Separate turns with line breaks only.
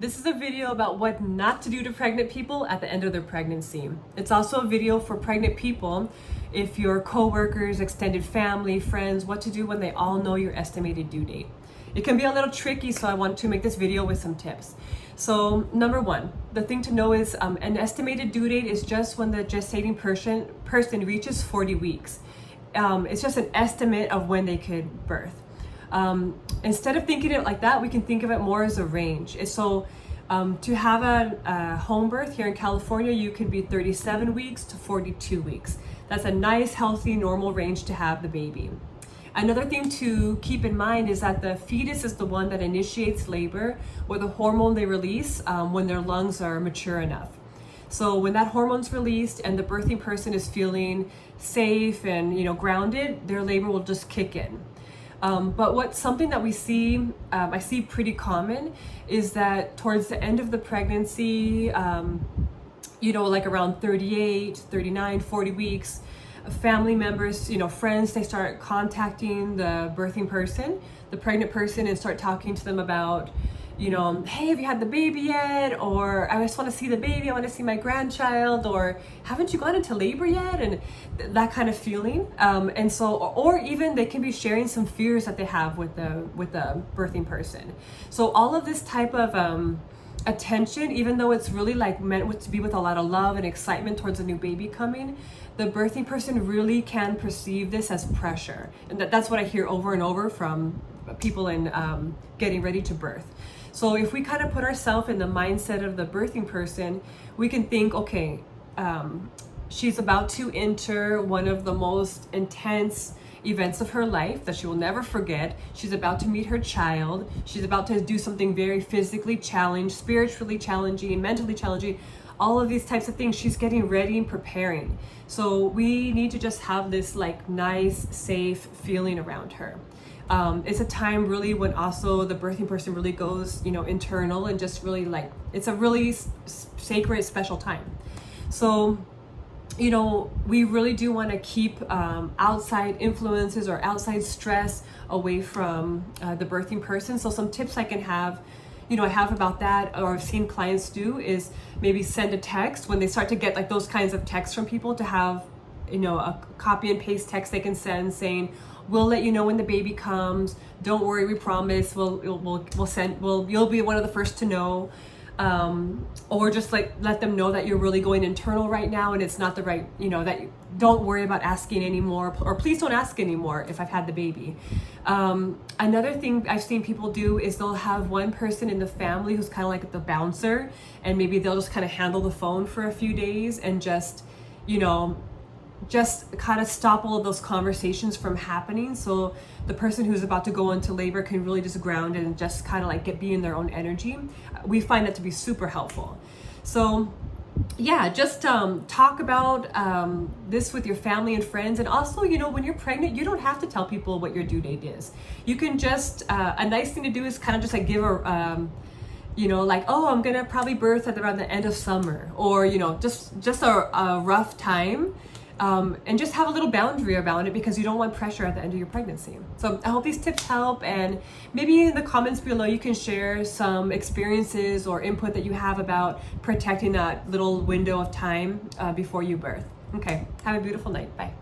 This is a video about what not to do to pregnant people at the end of their pregnancy. It's also a video for pregnant people, if your coworkers, extended family, friends, what to do when they all know your estimated due date. It can be a little tricky, so I want to make this video with some tips. So number one, the thing to know is an estimated due date is just when the gestating person reaches 40 weeks. It's just an estimate of when they could birth. Instead of thinking it like that, we can think of it more as a range. So to have a home birth here in California, you can be 37 weeks to 42 weeks. That's a nice, healthy, normal range to have the baby. Another thing to keep in mind is that the fetus is the one that initiates labor with a hormone they release when their lungs are mature enough. So when that hormone's released and the birthing person is feeling safe and grounded, their labor will just kick in. But what's something that we see, I see pretty common, is that towards the end of the pregnancy, like around 38, 39, 40 weeks, family members, friends, they start contacting the birthing person, the pregnant person, and start talking to them about, hey, have you had the baby yet? Or I just want to see the baby, I want to see my grandchild, or haven't you gone into labor yet? And that kind of feeling. And so, or even they can be sharing some fears that they have with the birthing person. So all of this type of attention, even though it's really meant to be with a lot of love and excitement towards a new baby coming, the birthing person really can perceive this as pressure. And that's what I hear over and over from people in getting ready to birth. So if we kind of put ourselves in the mindset of the birthing person, we can think, okay, she's about to enter one of the most intense events of her life that she will never forget. She's about to meet her child. She's about to do something very physically challenged, spiritually challenging, mentally challenging, all of these types of things. She's getting ready and preparing. So we need to just have this nice, safe feeling around her. It's a time really when also the birthing person really goes, internal, and just really it's a really sacred, special time. So, we really do want to keep outside influences or outside stress away from the birthing person. So some tips I can have, I have about that, or I've seen clients do, is maybe send a text when they start to get those kinds of texts from people, to have, a copy and paste text they can send saying, we'll let you know when the baby comes. Don't worry, we promise. You'll be one of the first to know. Or just let them know that you're really going internal right now, and it's not the right, that don't worry about asking anymore, or please don't ask anymore if I've had the baby. Another thing I've seen people do is they'll have one person in the family who's kind of like the bouncer, and maybe they'll just kind of handle the phone for a few days and just kind of stop all of those conversations from happening, so the person who's about to go into labor can really just ground and just kind of be in their own energy. We find that to be super helpful. So yeah, just talk about this with your family and friends. And also, when you're pregnant, you don't have to tell people what your due date is. You can just, a nice thing to do is kind of just give a oh, I'm gonna probably birth at around the end of summer, or just a rough time. And just have a little boundary around it, because you don't want pressure at the end of your pregnancy. So I hope these tips help, and maybe in the comments below you can share some experiences or input that you have about protecting that little window of time before you birth. Okay, have a beautiful night. Bye.